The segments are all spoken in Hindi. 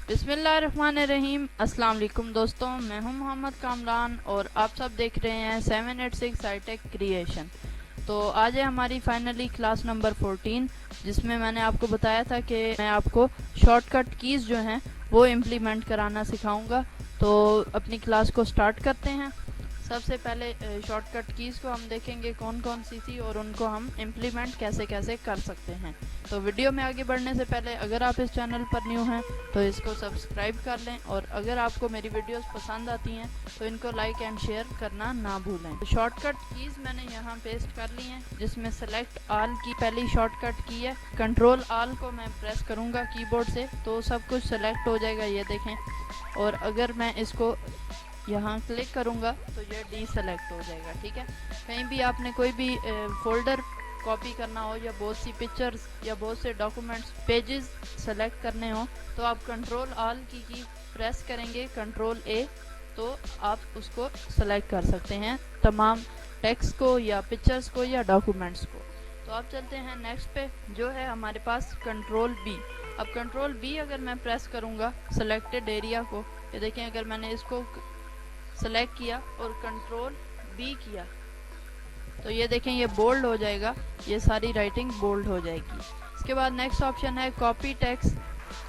बिस्मिल्लाहिर्रहमानिर्रहीम। अस्सलाम वालेकुम दोस्तों, मैं हूं मोहम्मद कामरान और आप सब देख रहे हैं 786 हाईटेक क्रिएशन। तो आज है हमारी फाइनली क्लास नंबर 14, जिसमें मैंने आपको बताया था कि मैं आपको शॉर्टकट कीज़ जो हैं वो इम्प्लीमेंट कराना सिखाऊंगा। तो अपनी क्लास को स्टार्ट करते हैं। सबसे पहले शॉर्टकट कीज़ को हम देखेंगे कौन कौन सी थी और उनको हम इम्प्लीमेंट कैसे कैसे कर सकते हैं। तो वीडियो में आगे बढ़ने से पहले अगर आप इस चैनल पर न्यू हैं तो इसको सब्सक्राइब कर लें, और अगर आपको मेरी वीडियोस पसंद आती हैं तो इनको लाइक एंड शेयर करना ना भूलें। तो शॉर्टकट कीज़ मैंने यहाँ पेस्ट कर ली हैं, जिसमें सेलेक्ट ऑल की पहली शॉर्टकट की है। कंट्रोल ऑल को मैं प्रेस करूँगा कीबोर्ड से तो सब कुछ सेलेक्ट हो जाएगा, ये देखें। और अगर मैं इसको यहाँ क्लिक करूँगा तो ये डी सेलेक्ट हो जाएगा। ठीक है, कहीं भी आपने कोई भी फोल्डर कॉपी करना हो या बहुत सी पिक्चर्स या बहुत से डॉक्यूमेंट्स पेजेस सेलेक्ट करने हो तो आप कंट्रोल ऑल की प्रेस करेंगे, कंट्रोल ए, तो आप उसको सेलेक्ट कर सकते हैं, तमाम टेक्स्ट को या पिक्चर्स को या डॉक्यूमेंट्स को। तो आप चलते हैं नेक्स्ट पे, जो है हमारे पास कंट्रोल बी। अब कंट्रोल बी अगर मैं प्रेस करूँगा सेलेक्टेड एरिया को, ये देखें, अगर मैंने इसको सेलेक्ट किया और कंट्रोल बी किया तो ये देखें ये बोल्ड हो जाएगा, ये सारी राइटिंग बोल्ड हो जाएगी। इसके बाद नेक्स्ट ऑप्शन है कॉपी टेक्स्ट।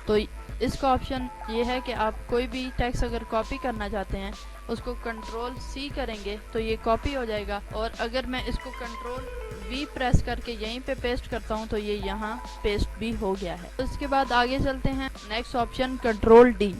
तो इसका ऑप्शन ये है कि आप कोई भी टेक्स्ट अगर कॉपी करना चाहते हैं उसको कंट्रोल सी करेंगे तो ये कॉपी हो जाएगा, और अगर मैं इसको कंट्रोल वी प्रेस करके यहीं पे पेस्ट करता हूँ तो ये यहाँ पेस्ट भी हो गया है। तो इसके बाद आगे चलते हैं, next option control D.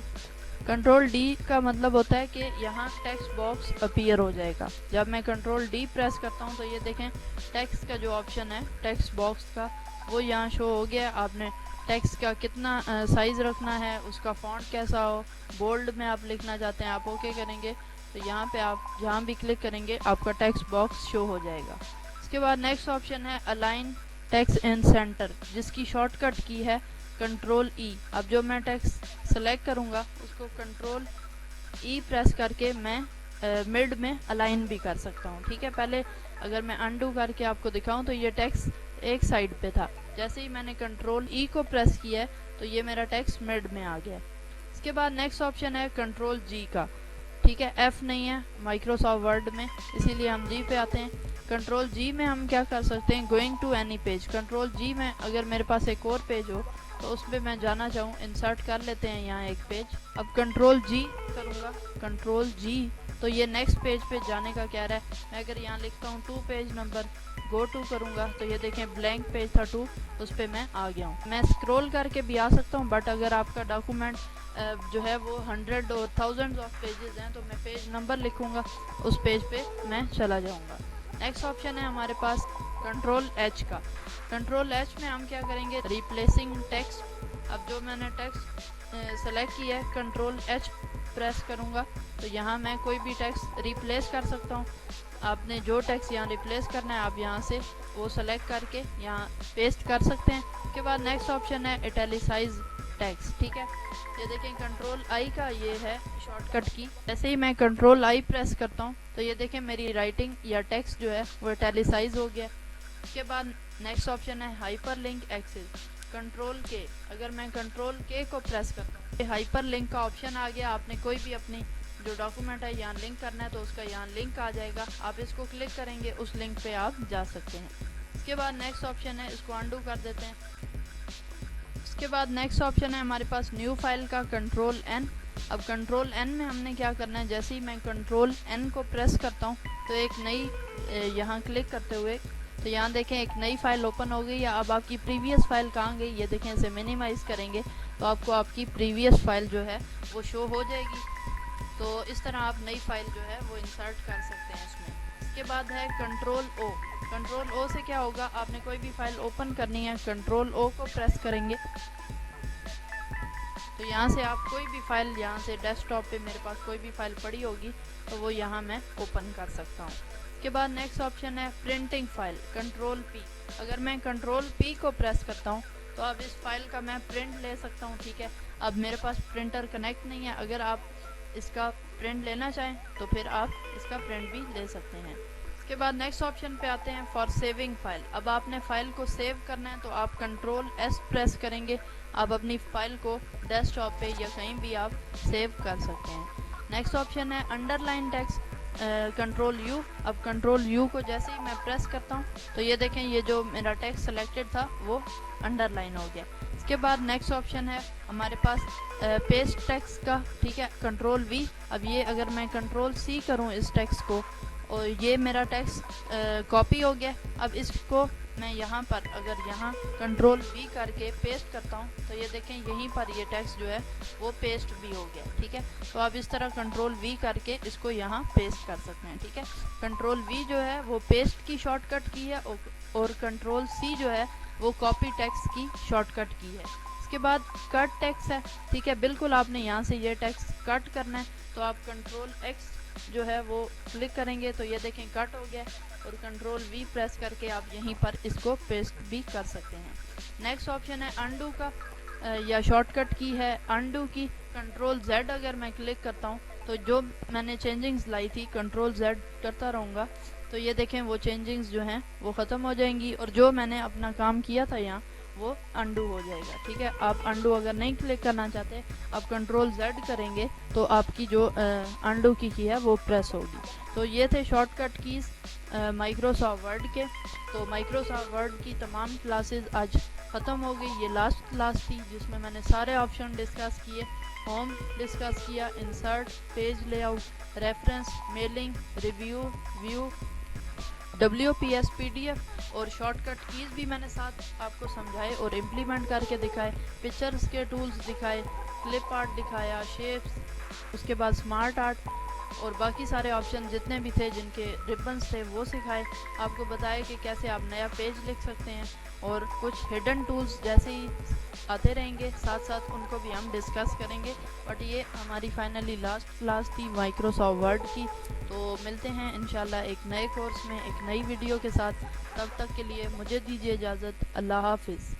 Control D का मतलब होता है कि यहाँ टेक्स्ट बॉक्स अपीयर हो जाएगा। जब मैं कंट्रोल डी प्रेस करता हूँ तो ये देखें टेक्स्ट का जो ऑप्शन है टेक्स्ट बॉक्स का वो यहाँ शो हो गया। आपने टेक्स्ट का कितना साइज़ रखना है, उसका फॉन्ट कैसा हो, बोल्ड में आप लिखना चाहते हैं आप ओके करेंगे तो यहाँ पे आप जहाँ भी क्लिक करेंगे आपका टेक्स्ट बॉक्स शो हो जाएगा। इसके बाद नेक्स्ट ऑप्शन है अलाइन टेक्स्ट इन सेंटर, जिसकी शॉर्टकट की है कंट्रोल ई। अब जो मैं टेक्स्ट सेलेक्ट करूँगा उसको कंट्रोल ई प्रेस करके मैं मिड में अलाइन भी कर सकता हूँ। ठीक है, पहले अगर मैं अनडू करके आपको दिखाऊं तो ये टेक्स्ट एक साइड पे था, जैसे ही मैंने कंट्रोल ई को प्रेस किया है तो ये मेरा टेक्स्ट मिड में आ गया। इसके बाद नेक्स्ट ऑप्शन है कंट्रोल जी का। ठीक है, एफ नहीं है माइक्रोसॉफ्ट वर्ड में, इसीलिए हम जी पे आते हैं। कंट्रोल जी में हम क्या कर सकते हैं, going to any page. Control G में अगर मेरे पास एक और पेज हो तो उस पर मैं जाना चाहूँ, इंसर्ट कर लेते हैं यहाँ एक पेज। अब कंट्रोल जी करूँगा, कंट्रोल जी, तो ये नेक्स्ट पेज पे जाने का कह रहा है। मैं अगर यहाँ लिखता हूँ 2 पेज नंबर, गो टू करूँगा तो ये देखें ब्लैंक पेज था 2, उस पर मैं आ गया हूँ। मैं स्क्रॉल करके भी आ सकता हूँ, बट अगर आपका डॉक्यूमेंट जो है वो 100 और थाउजेंड्स ऑफ पेजेस हैं तो मैं पेज नंबर लिखूँगा, उस पेज पे मैं चला जाऊँगा। नेक्स्ट ऑप्शन है हमारे पास कंट्रोल एच का। कंट्रोल एच में हम क्या करेंगे, रिप्लेसिंग टेक्स्ट। अब जो मैंने टेक्स्ट सेलेक्ट किया है कंट्रोल एच प्रेस करूँगा तो यहाँ मैं कोई भी टेक्स्ट रिप्लेस कर सकता हूँ। आपने जो टेक्स्ट यहाँ रिप्लेस करना है आप यहाँ से वो सेलेक्ट करके यहाँ पेस्ट कर सकते हैं। उसके बाद नेक्स्ट ऑप्शन है इटैलिसाइज टेक्स्ट। ठीक है, ये देखें कंट्रोल आई का ये है शॉर्टकट की। जैसे ही मैं कंट्रोल आई प्रेस करता हूँ तो ये देखें मेरी राइटिंग या टेक्स्ट जो है वो इटैलिसाइज हो गया। उसके बाद नेक्स्ट ऑप्शन है हाइपर लिंक एक्सेस। कंट्रोल के, अगर मैं कंट्रोल के को प्रेस करता हूँ हाइपर लिंक का ऑप्शन आ गया। आपने कोई भी अपनी जो डॉक्यूमेंट है यहाँ लिंक करना है तो उसका यहाँ लिंक आ जाएगा, आप इसको क्लिक करेंगे उस लिंक पे आप जा सकते हैं। इसके बाद नेक्स्ट ऑप्शन है, इसको अनडू कर देते हैं। इसके बाद नेक्स्ट ऑप्शन है हमारे पास न्यू फाइल का कंट्रोल एन। अब कंट्रोल एन में हमने क्या करना है, जैसे ही मैं कंट्रोल एन को प्रेस करता हूँ तो एक नई यहाँ क्लिक करते हुए तो यहाँ देखें एक नई फाइल ओपन हो गई। या अब आपकी प्रीवियस फाइल कहाँ गई, ये देखें, इसे मिनिमाइज करेंगे तो आपको आपकी प्रीवियस फाइल जो है वो शो हो जाएगी। तो इस तरह आप नई फाइल जो है वो इंसर्ट कर सकते हैं इसमें। इसके बाद है कंट्रोल ओ। कंट्रोल ओ से क्या होगा, आपने कोई भी फाइल ओपन करनी है कंट्रोल ओ को प्रेस करेंगे तो यहाँ से आप कोई भी फाइल, यहाँ से डेस्कटॉप पे मेरे पास कोई भी फाइल पड़ी होगी तो वो यहाँ मैं ओपन कर सकता हूँ। इसके बाद नेक्स्ट ऑप्शन है प्रिंटिंग फाइल, कंट्रोल पी। अगर मैं कंट्रोल पी को प्रेस करता हूँ तो अब इस फाइल का मैं प्रिंट ले सकता हूँ। ठीक है, अब मेरे पास प्रिंटर कनेक्ट नहीं है, अगर आप इसका प्रिंट लेना चाहें तो फिर आप इसका प्रिंट भी ले सकते हैं। उसके बाद नेक्स्ट ऑप्शन पे आते हैं फॉर सेविंग फाइल। अब आपने फाइल को सेव करना है तो आप कंट्रोल एस प्रेस करेंगे, आप अपनी फाइल को डेस्कटॉप पे या कहीं भी आप सेव कर सकते हैं। नेक्स्ट ऑप्शन है अंडरलाइन टेक्स्ट, कंट्रोल यू। अब कंट्रोल यू को जैसे ही मैं प्रेस करता हूँ तो ये देखें ये जो मेरा टेक्स्ट सेलेक्टेड था वो अंडरलाइन हो गया। इसके बाद नेक्स्ट ऑप्शन है हमारे पास पेस्ट टेक्स्ट का, ठीक है, कंट्रोल वी। अब ये अगर मैं कंट्रोल सी करूँ इस टेक्स्ट को और ये मेरा टेक्स्ट कॉपी हो गया। अब इसको मैं यहाँ पर अगर यहाँ कंट्रोल वी करके पेस्ट करता हूँ तो ये देखें यहीं पर ये टेक्स्ट जो है वो पेस्ट भी हो गया, ठीक है। तो आप इस तरह कंट्रोल वी करके इसको यहाँ पेस्ट कर सकते हैं, ठीक है। कंट्रोल वी जो है वो पेस्ट की शॉर्टकट की है और कंट्रोल सी जो है वो कॉपी टेक्स्ट की शॉर्टकट की है। इसके बाद कट टेक्स्ट है, ठीक है, बिल्कुल आपने यहाँ से ये टेक्स्ट कट करना है तो आप कंट्रोल एक्स जो है वो क्लिक करेंगे तो ये देखें कट हो गया और कंट्रोल वी प्रेस करके आप यहीं पर इसको पेस्ट भी कर सकते हैं। नेक्स्ट ऑप्शन है अनडू का, या शॉर्टकट की है अनडू की। कंट्रोल जेड अगर मैं क्लिक करता हूँ तो जो मैंने चेंजिंग्स लाई थी कंट्रोल जेड करता रहूँगा तो ये देखें वो चेंजिंग्स जो हैं वो ख़त्म हो जाएंगी और जो मैंने अपना काम किया था यहाँ वो अनडू हो जाएगा, ठीक है। आप अनडू अगर नहीं क्लिक करना चाहते आप कंट्रोल जेड करेंगे तो आपकी जो अनडू की है वो प्रेस होगी। तो ये थे शॉर्टकट कीज़ माइक्रोसॉफ्ट वर्ड के। तो माइक्रोसॉफ्ट वर्ड की तमाम क्लासेस आज ख़त्म हो गई। ये लास्ट क्लास थी जिसमें मैंने सारे ऑप्शन डिस्कस किए, होम डिस्कस किया, insert, page layout, reference, mailing, review, view, WPS, PDF और शॉर्टकट कीज़ भी मैंने साथ आपको समझाए और इम्प्लीमेंट करके दिखाए। पिक्चर्स के टूल्स दिखाए, क्लिप आर्ट दिखाया, शेप्स, उसके बाद स्मार्ट आर्ट और बाकी सारे ऑप्शन जितने भी थे जिनके रिबन्स थे वो सिखाए। आपको बताया कि कैसे आप नया पेज लिख सकते हैं और कुछ हिडन टूल्स जैसे ही आते रहेंगे साथ साथ उनको भी हम डिस्कस करेंगे। बट ये हमारी फाइनली लास्ट क्लास थी माइक्रोसॉफ्ट वर्ड की। तो मिलते हैं इंशाल्लाह एक नए कोर्स में एक नई वीडियो के साथ। तब तक के लिए मुझे दीजिए इजाज़त। अल्लाह हाफिज़।